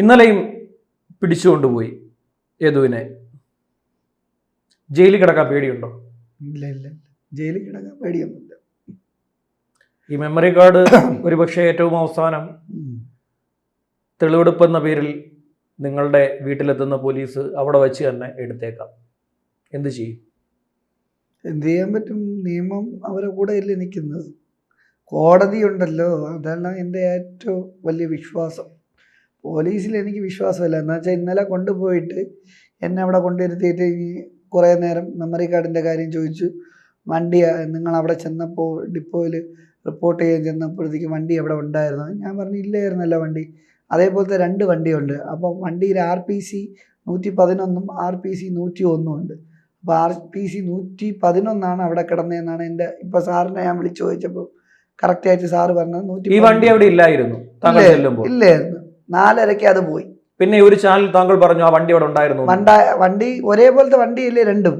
ഇന്നലെയും പിടിച്ചുകൊണ്ടുപോയി യദുവിനെ. ജയിലിൽ കിടക്കാൻ പേടിയുണ്ടോ? ഇല്ല ഇല്ല, ജയിലിൽ കിടക്കാൻ പേടിയൊന്നുമില്ല. ഈ മെമ്മറി കാർഡ് ഒരുപക്ഷെ ഏറ്റവും അവസാനം തെളിവെടുപ്പ് എന്ന പേരിൽ നിങ്ങളുടെ വീട്ടിലെത്തുന്ന പോലീസ് അവിടെ വെച്ച് തന്നെ എടുത്തേക്കാം. എന്ത് ചെയ്യും? എന്ത് ചെയ്യാൻ പറ്റും? നിയമം അവരെ കൂടെ അല്ലേ നിൽക്കുന്നത്. കോടതി ഉണ്ടല്ലോ, അതാണ് എൻ്റെ ഏറ്റവും വലിയ വിശ്വാസം. പോലീസിൽ എനിക്ക് വിശ്വാസമില്ല. എന്ന് വെച്ചാൽ ഇന്നലെ കൊണ്ടുപോയിട്ട് എന്നെ അവിടെ കൊണ്ടുവരുത്തിയിട്ട് കുറേ നേരം മെമ്മറി കാർഡിൻ്റെ കാര്യം ചോദിച്ചു. വണ്ടി നിങ്ങൾ അവിടെ ചെന്നപ്പോൾ ഡിപ്പോയിൽ റിപ്പോർട്ട് ചെയ്യാൻ ചെന്നപ്പോഴത്തേക്ക് വണ്ടി എവിടെ ഉണ്ടായിരുന്നു? ഞാൻ പറഞ്ഞു ഇല്ലായിരുന്നല്ലോ വണ്ടി. അതേപോലത്തെ 2 വണ്ടിയുണ്ട്. അപ്പം വണ്ടിയിൽ RPC 111 RPC 101 ഉണ്ട്. അപ്പോൾ RPC 111 അവിടെ കിടന്നതെന്നാണ് എൻ്റെ ഇപ്പോൾ സാറിനെ ഞാൻ വിളിച്ചു ചോദിച്ചപ്പോൾ കറക്റ്റായിട്ട് സാറ് പറഞ്ഞത്. ഈ വണ്ടി അവിടെ ഇല്ലായിരുന്നു, ഇല്ലായിരുന്നു. 4:30 അത് പോയി. പിന്നെ ഒരു ചാനൽ താങ്കൾ പറഞ്ഞു ആ വണ്ടി അവിടെ ഉണ്ടായിരുന്നു. വണ്ടി ഒരേപോലത്തെ വണ്ടിയല്ലേ? രണ്ടും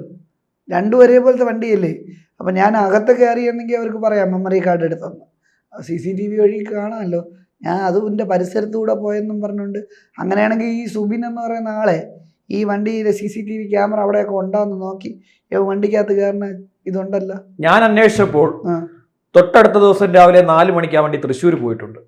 ഒരേപോലത്തെ വണ്ടിയല്ലേ? അപ്പം ഞാൻ അകത്ത് കയറിയെന്നെങ്കിൽ അവർക്ക് പറയാം മെമ്മറി കാർഡ് എടുത്തെന്ന്. CCTV വഴി കാണാമല്ലോ. ഞാൻ അതിൻ്റെ പരിസരത്തൂടെ പോയെന്നും പറഞ്ഞുകൊണ്ട്. അങ്ങനെയാണെങ്കിൽ ഈ സുബിൻ എന്ന് പറയുന്ന ആളെ ഈ വണ്ടിയിലെ CCTV ക്യാമറ അവിടെയൊക്കെ ഉണ്ടാകുന്ന നോക്കി വണ്ടിക്കകത്ത് കയറുന്ന ഇതുണ്ടല്ലോ. ഞാൻ അന്വേഷിച്ചപ്പോൾ തൊട്ടടുത്ത ദിവസം രാവിലെ 4 മണിക്ക് ആ വണ്ടി തൃശ്ശൂർ പോയിട്ടുണ്ട്.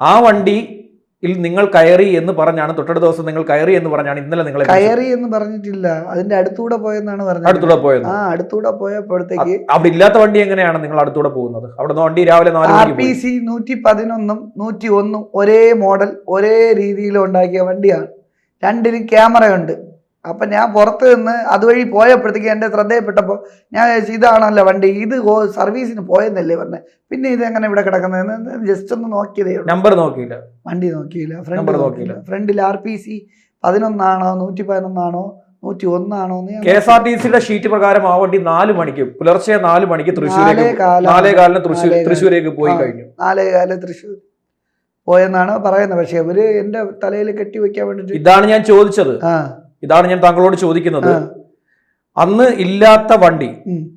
ആ വണ്ടിയിൽ നിങ്ങൾ കയറി എന്ന് പറഞ്ഞാണ്, തൊട്ടടുത്ത ദിവസം നിങ്ങൾ കയറി എന്ന് പറഞ്ഞാണ് ഇന്നലെ നിങ്ങൾ കയറി എന്ന് പറഞ്ഞിട്ടില്ല. അതിന്റെ അടുത്തൂടെ പോയെന്നാണ് പറഞ്ഞത്. അടുത്തൂടെ പോയത്? അടുത്തൂടെ പോയപ്പോഴത്തേക്ക് അവിടെ ഇല്ലാത്ത വണ്ടി എങ്ങനെയാണ് നിങ്ങൾ അടുത്തൂടെ പോകുന്നത്? അവിടെ വണ്ടി രാവിലെ 4 RPC 111 101 ഒരേ മോഡൽ ഒരേ രീതിയിൽ ഉണ്ടാക്കിയ വണ്ടിയാണ്. 2നും ക്യാമറയുണ്ട്. അപ്പം ഞാൻ പുറത്ത് നിന്ന് അതുവഴി പോയപ്പോഴത്തേക്ക് എൻ്റെ ശ്രദ്ധയിൽപ്പെട്ടപ്പോൾ ഞാൻ ഇതാണല്ലോ വണ്ടി, ഇത് സർവീസിന് പോയെന്നല്ലേ പറഞ്ഞത്. പിന്നെ ഇതെങ്ങനെ ഇവിടെ കിടക്കുന്നതെന്ന് ജസ്റ്റ് ഒന്ന് നോക്കിയതേ ഉള്ളൂ. നമ്പർ നോക്കിയില്ല, വണ്ടി നോക്കിയില്ല, ഫ്രണ്ട് നോക്കിയില്ല. ഫ്രണ്ടിൽ RPC 11 ആണോ 111 ആണോ 101 ആണോ എന്ന്. KSRTCയുടെ ഷീറ്റ് പ്രകാരം ആ വണ്ടി 4 മണിക്ക് പുലർച്ചെ 4 മണിക്ക് തൃശ്ശൂരേക്ക് പോയി കഴിഞ്ഞു. 4:15 തൃശ്ശൂർ പോയെന്നാണ് പറയുന്നത്. പക്ഷെ അവര് എൻ്റെ തലയിൽ കെട്ടി വെക്കാൻ വേണ്ടിട്ട്. ഇതാണ് ഞാൻ ചോദിച്ചത്. ഇതാണ് ഞാൻ താങ്കളോട് ചോദിക്കുന്നത്. അന്ന് ഇല്ലാത്ത വണ്ടി,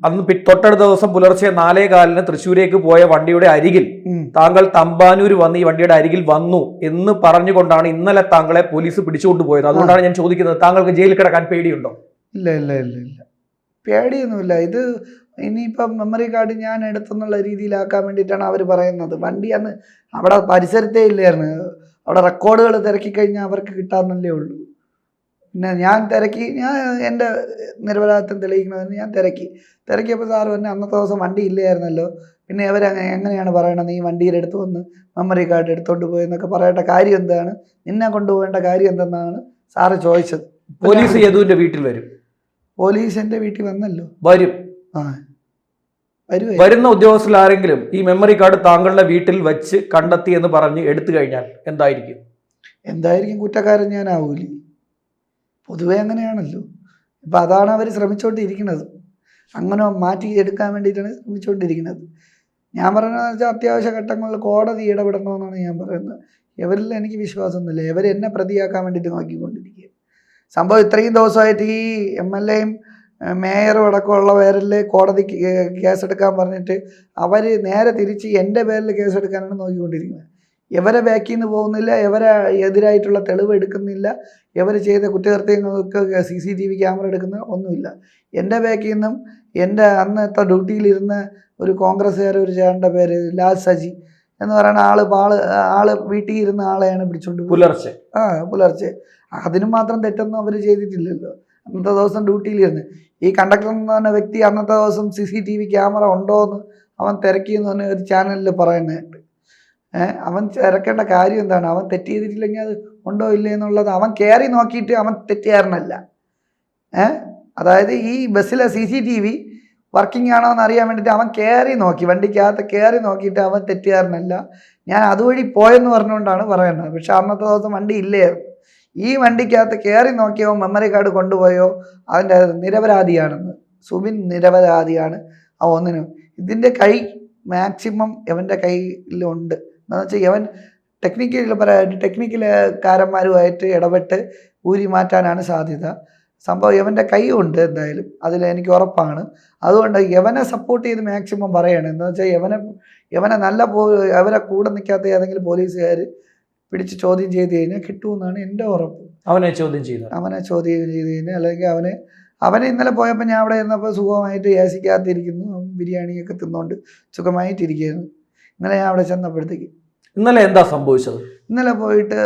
അന്ന് തൊട്ടടുത്ത ദിവസം പുലർച്ചെ 4:15 തൃശ്ശൂരേക്ക് പോയ വണ്ടിയുടെ അരികിൽ താങ്കൾ തമ്പാനൂർ വന്ന് ഈ വണ്ടിയുടെ അരികിൽ വന്നു എന്ന് പറഞ്ഞുകൊണ്ടാണ് ഇന്നലെ താങ്കളെ പോലീസ് പിടിച്ചുകൊണ്ടുപോയത്. അതുകൊണ്ടാണ് ഞാൻ ചോദിക്കുന്നത്, താങ്കൾക്ക് ജയിലിൽ കിടക്കാൻ പേടിയുണ്ടോ? ഇല്ല ഇല്ല ഇല്ല ഇല്ല, പേടിയൊന്നുമില്ല. ഇത് ഇനിയിപ്പം മെമ്മറി കാർഡ് ഞാൻ എടുത്തെന്നുള്ള രീതിയിലാക്കാൻ വേണ്ടിയിട്ടാണ് അവർ പറയുന്നത്. വണ്ടി അന്ന് അവിടെ പരിസരത്തേ ഇല്ലായിരുന്നു. അവിടെ റെക്കോർഡുകൾ തിരക്കി കഴിഞ്ഞാൽ അവർക്ക് കിട്ടാമെന്നല്ലേ ഉള്ളൂ. പിന്നെ ഞാൻ എൻ്റെ നിരപരാധിത്വം തെളിയിക്കണമെന്ന് ഞാൻ തിരക്കിയപ്പോൾ സാറ് പറഞ്ഞാൽ അന്നത്തെ ദിവസം വണ്ടി ഇല്ലായിരുന്നല്ലോ. പിന്നെ എങ്ങനെയാണ് പറയണത് നീ വണ്ടിയുടെ അടുത്ത് വന്ന് മെമ്മറി കാർഡ് എടുത്തോണ്ട് പോയെന്നൊക്കെ പറയേണ്ട കാര്യം എന്താണ്? നിന്നെ കൊണ്ടുപോകേണ്ട കാര്യം എന്തെന്നാണ് സാറ് ചോദിച്ചത്. പോലീസ് യദുവിൻ്റെ വീട്ടിൽ വരും. പോലീസ് എൻ്റെ വീട്ടിൽ വന്നല്ലോ. വരും. വരുന്ന ഉദ്യോഗസ്ഥരിൽ ആരെങ്കിലും ഈ മെമ്മറി കാർഡ് താങ്കളുടെ വീട്ടിൽ വെച്ച് കണ്ടെത്തി എന്ന് പറഞ്ഞ് എടുത്തു കഴിഞ്ഞാൽ എന്തായിരിക്കും? കുറ്റക്കാരൻ ഞാനാവൂലേ? പൊതുവെ അങ്ങനെയാണല്ലോ. ഇപ്പം അതാണ് അവർ ശ്രമിച്ചുകൊണ്ടിരിക്കുന്നത്. അങ്ങനെ മാറ്റി എടുക്കാൻ വേണ്ടിയിട്ടാണ് ശ്രമിച്ചുകൊണ്ടിരിക്കുന്നത്. ഞാൻ പറയുന്നത് വെച്ചാൽ അത്യാവശ്യ ഘട്ടങ്ങളിൽ കോടതി ഇടപെടണമെന്നാണ് ഞാൻ പറയുന്നത്. ഇവരിൽ എനിക്ക് വിശ്വാസമൊന്നുമില്ല. ഇവർ എന്നെ പ്രതിയാക്കാൻ വേണ്ടിയിട്ട് നോക്കിക്കൊണ്ടിരിക്കുക. സംഭവം ഇത്രയും ദിവസമായിട്ട് ഈ MLAയും മേയറും അടക്കമുള്ള പേരിൽ കോടതി കേസെടുക്കാൻ പറഞ്ഞിട്ട് അവർ നേരെ തിരിച്ച് എൻ്റെ പേരിൽ കേസെടുക്കാനാണ് നോക്കിക്കൊണ്ടിരിക്കുന്നത്. ഇവരെ ബാക്കിൽ നിന്ന് പോകുന്നില്ല, ഇവരെ എതിരായിട്ടുള്ള തെളിവ് എടുക്കുന്നില്ല, ഇവർ ചെയ്ത കുറ്റകൃത്യങ്ങൾക്ക് CCTV ക്യാമറ എടുക്കുന്ന ഒന്നുമില്ല. എൻ്റെ ബാക്കിൽ നിന്നും എൻ്റെ അന്നത്തെ ഡ്യൂട്ടിയിലിരുന്ന ഒരു കോൺഗ്രസ്സുകാരെ ഒരു ചേട്ടൻ്റെ പേര് ലാൽ സജി എന്ന് പറയുന്ന ആള് വീട്ടിൽ ഇരുന്ന ആളെയാണ് പിടിച്ചോണ്ട് പുലർച്ചെ. അതിനും മാത്രം തെറ്റൊന്നും അവർ ചെയ്തിട്ടില്ലല്ലോ. അന്നത്തെ ദിവസം ഡ്യൂട്ടിയിലിരുന്ന് ഈ കണ്ടക്ടർ എന്ന് പറഞ്ഞ വ്യക്തി അന്നത്തെ ദിവസം CCTV ക്യാമറ ഉണ്ടോ എന്ന് അവൻ തിരക്കിയെന്ന് പറഞ്ഞ ഒരു ചാനലിൽ പറയുന്നുണ്ട്. അവൻ തിരക്കേണ്ട കാര്യം എന്താണ്? അവൻ തെറ്റ് ചെയ്തിട്ടില്ലെങ്കിൽ അത് ഉണ്ടോ ഇല്ലേ എന്നുള്ളത് അവൻ കയറി നോക്കിയിട്ട് അവൻ തെറ്റുകാരനല്ല. അതായത് ഈ ബസ്സിലെ CCTV വർക്കിംഗ് ആണോ എന്ന് അറിയാൻ വേണ്ടിയിട്ട് അവൻ കയറി നോക്കി, വണ്ടിക്കകത്ത് കയറി നോക്കിയിട്ട് അവൻ തെറ്റുകാരനല്ല. ഞാൻ അതുവഴി പോയെന്ന് പറഞ്ഞുകൊണ്ടാണ് പറയുന്നത്. പക്ഷെ അന്നത്തെ ദിവസം വണ്ടി ഇല്ലായിരുന്നു. ഈ വണ്ടിക്കകത്ത് കയറി നോക്കിയവൻ മെമ്മറി കാർഡ് കൊണ്ടുപോയോ അതിൻ്റെ നിരപരാധിയാണെന്ന്. സുബിൻ നിരപരാധിയാണ്. ഒന്നിനും ഇതിൻ്റെ കൈ മാക്സിമം ഇവൻ്റെ കയ്യിലുണ്ട്. എന്താണെന്ന് വെച്ചാൽ ഇവൻ ടെക്നിക്കൽക്കാരന്മാരുമായിട്ട് ഇടപെട്ട് ഊരി മാറ്റാനാണ് സാധ്യത. സംഭവം ഇവൻ്റെ കൈ ഉണ്ട് എന്തായാലും, അതിൽ എനിക്ക് ഉറപ്പാണ്. അതുകൊണ്ട് ഇവനെ സപ്പോർട്ട് ചെയ്ത് മാക്സിമം പറയണം. എന്താണെന്ന് വെച്ചാൽ ഇവനെ അവരെ കൂടെ നിൽക്കാത്ത ഏതെങ്കിലും പോലീസുകാർ പിടിച്ച് ചോദ്യം ചെയ്ത് കഴിഞ്ഞാൽ കിട്ടുമെന്നാണ് എൻ്റെ ഉറപ്പ്. അവനെ ചോദ്യം ചെയ്തു കഴിഞ്ഞാൽ അല്ലെങ്കിൽ അവനെ ഇന്നലെ പോയപ്പോൾ ഞാൻ അവിടെ ഇരുന്നപ്പോൾ സുഖമായിട്ട് ഏസിക്കകത്തിരിക്കുന്നു, ബിരിയാണിയൊക്കെ തിന്നുകൊണ്ട് സുഖമായിട്ടിരിക്കുന്നു. ഇന്നലെ ഞാൻ അവിടെ ചെന്നപ്പോഴത്തേക്ക് ഇന്നലെ എന്താ സംഭവിച്ചത്? ഇന്നലെ പോയിട്ട്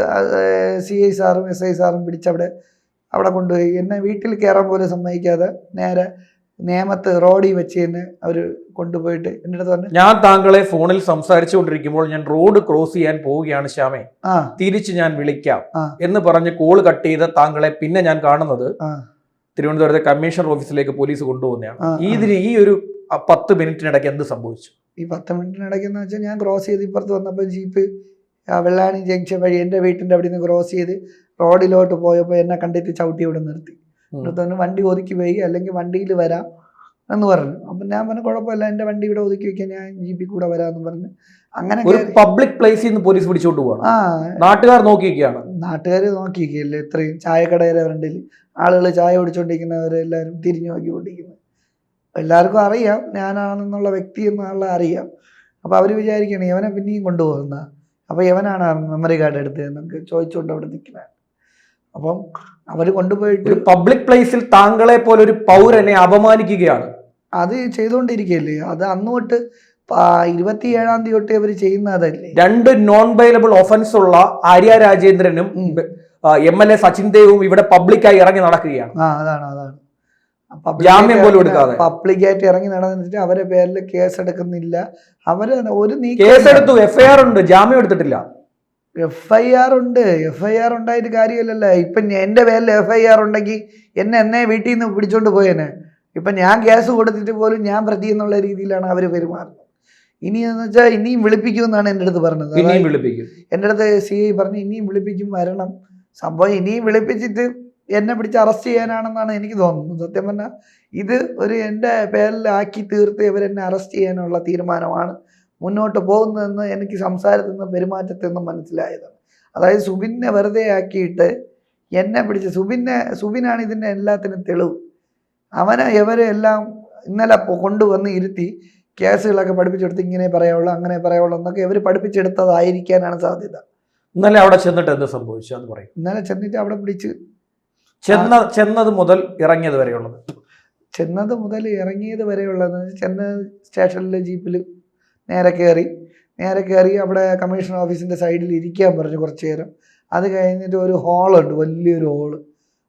CI സാറും SI സാറും പിടിച്ചവിടെ കൊണ്ടുപോയി എന്നെ വീട്ടിൽ കയറാൻ പോലും സമ്മതിക്കാതെ നേരെ നേമത്ത് റോഡിൽ വെച്ച് തന്നെ അവർ കൊണ്ടുപോയിട്ട് എൻ്റെ അടുത്ത് പറഞ്ഞു, ഞാൻ താങ്കളെ ഫോണിൽ സംസാരിച്ചുകൊണ്ടിരിക്കുമ്പോൾ ഞാൻ റോഡ് ക്രോസ് ചെയ്യാൻ പോവുകയാണ് ശ്യാമേ, തിരിച്ച് ഞാൻ വിളിക്കാം എന്ന് പറഞ്ഞ് കോൾ കട്ട് ചെയ്ത് താങ്കളെ പിന്നെ ഞാൻ കാണുന്നത് തിരുവനന്തപുരത്തെ കമ്മീഷണർ ഓഫീസിലേക്ക് പോലീസ് കൊണ്ടുപോകുന്നതാണ്. ഈ ഒരു 10 മിനിറ്റിനിടയ്ക്ക് എന്ത് സംഭവിച്ചു? ഈ 10 മിനിറ്റിനിടയ്ക്ക് എന്ന് വെച്ചാൽ ഞാൻ ക്രോസ് ചെയ്ത് ഇപ്പുറത്ത് വന്നപ്പോൾ ജീപ്പ് വെള്ളാണി ജംഗ്ഷൻ വഴി എൻ്റെ വീട്ടിൻ്റെ അവിടെ നിന്ന് ക്രോസ് ചെയ്ത് റോഡിലോട്ട് പോയപ്പോൾ എന്നെ കണ്ടിട്ട് ചവിട്ടി ഇവിടെ നിർത്തി. എന്നിട്ട് വണ്ടി ഒതുക്കി പോയി, അല്ലെങ്കിൽ വണ്ടിയിൽ വരാം എന്ന് പറഞ്ഞു. അപ്പം ഞാൻ പറഞ്ഞു കുഴപ്പമില്ല, എൻ്റെ വണ്ടി ഇവിടെ ഒതുക്കി വയ്ക്കാൻ, ഞാൻ ജീപ്പിൽ കൂടെ വരാമെന്ന് പറഞ്ഞു. അങ്ങനെ പബ്ലിക് പ്ലേസിൽ നിന്ന് പോലീസ് പിടിച്ചോണ്ട് പോകണം. നാട്ടുകാർ നോക്കിയിരിക്കുകയാണ്. നാട്ടുകാർ നോക്കിയിരിക്കുകയല്ലേ, ഇത്രയും ചായക്കടയിലെ ഫ്രണ്ടിൽ ആളുകൾ ചായ കുടിച്ചുകൊണ്ടിരിക്കുന്നവരെല്ലാവരും തിരിഞ്ഞു നോക്കിക്കൊണ്ടിരിക്കുന്നത്. എല്ലാവർക്കും അറിയാം ഞാനാണെന്നുള്ള വ്യക്തി എന്നുള്ള അറിയാം. അപ്പോൾ അവർ വിചാരിക്കണം ഇവനെ പിന്നെയും കൊണ്ടുപോകുന്ന, അപ്പോൾ ഇവനാണ് മെമ്മറി കാർഡ് എടുത്തതെന്നൊക്കെ ചോദിച്ചുകൊണ്ട് അവിടെ നിൽക്കുന്നത്. അപ്പം അവർ കൊണ്ടുപോയിട്ട് പബ്ലിക് പ്ലേസിൽ താങ്കളെ പോലെ ഒരു പൗരനെ അപമാനിക്കുകയാണ്. അത് ചെയ്തുകൊണ്ടിരിക്കുകയല്ലേ, അത് അന്ന് തൊട്ട് 27-ാം തീയതി തൊട്ട് അവർ ചെയ്യുന്നതല്ലേ. 2 നോൺ ബെയിലബിൾ ഒഫൻസ് ഉള്ള ആര്യ രാജേന്ദ്രനും MLA സച്ചിൻ ദേവും ഇവിടെ പബ്ലിക്കായി ഇറങ്ങി നടക്കുകയാണ്. അതാണ് ജാമ്യം പോലും എടുക്കാതെ പബ്ലിക്കായിട്ട് ഇറങ്ങി നടന്നിട്ട് അവരെ പേരിൽ കേസ് എടുക്കുന്നില്ല. അവര് ഒരു കേസെടുത്തു, FIR ഉണ്ട്, ജാമ്യം എടുത്തിട്ടില്ല. FIR ഉണ്ട്, FIR ഉണ്ടായിട്ട് കാര്യമില്ലല്ലോ. ഇപ്പം എൻ്റെ പേരിൽ FIR ഉണ്ടെങ്കിൽ എന്നെ വീട്ടിൽ നിന്ന് പിടിച്ചോണ്ട് പോയേനെ. ഇപ്പം ഞാൻ കേസ് കൊടുത്തിട്ട് പോലും ഞാൻ പ്രതി എന്നുള്ള രീതിയിലാണ് അവർ പെരുമാറുന്നത്. ഇനിയെന്ന് വെച്ചാൽ ഇനിയും വിളിപ്പിക്കുമെന്നാണ് എൻ്റെ അടുത്ത് പറഞ്ഞത്. എൻ്റെ അടുത്ത് CI പറഞ്ഞു ഇനിയും വിളിപ്പിക്കും, വരണം. സംഭവം ഇനിയും വിളിപ്പിച്ചിട്ട് എന്നെ പിടിച്ച് അറസ്റ്റ് ചെയ്യാനാണെന്നാണ് എനിക്ക് തോന്നുന്നത്. സത്യം പറഞ്ഞാൽ ഇത് എൻ്റെ പേരിലാക്കി തീർത്ത് ഇവരെന്നെ അറസ്റ്റ് ചെയ്യാനുള്ള തീരുമാനമാണ് മുന്നോട്ട് പോകുന്നതെന്ന് എനിക്ക് സംസാരത്തിൽ നിന്ന് പെരുമാറ്റത്തിൽ നിന്നും മനസ്സിലായതാണ്. അതായത് സുബിനെ വെറുതെ ആക്കിയിട്ട് എന്നെ പിടിച്ച് സുബിനാണ് ഇതിൻ്റെ എല്ലാത്തിനും തെളിവ്. ഇവരെ എല്ലാം ഇന്നലെ കൊണ്ടുവന്ന് ഇരുത്തി കേസുകളൊക്കെ പഠിപ്പിച്ചെടുത്ത് ഇങ്ങനെ പറയാവുള്ളൂ അങ്ങനെ പറയാവുള്ളൂ എന്നൊക്കെ ഇവർ പഠിപ്പിച്ചെടുത്തതായിരിക്കാനാണ് സാധ്യത. ഇന്നലെ അവിടെ ചെന്നിട്ട് എന്ത് സംഭവിച്ചു അത് പറയും. ഇന്നലെ ചെന്നിട്ട് അവിടെ പിടിച്ച് ചെന്നത് മുതൽ ഇറങ്ങിയത് വരെയുള്ളത് ചെന്ന സ്റ്റേഷനിലെ ജീപ്പിൽ നേരെ കയറി അവിടെ കമ്മീഷൻ ഓഫീസിൻ്റെ സൈഡിൽ ഇരിക്കാൻ പറഞ്ഞു കുറച്ച് നേരം. അത് കഴിഞ്ഞിട്ട് ഒരു ഹാളുണ്ട്, വലിയൊരു ഹാള്.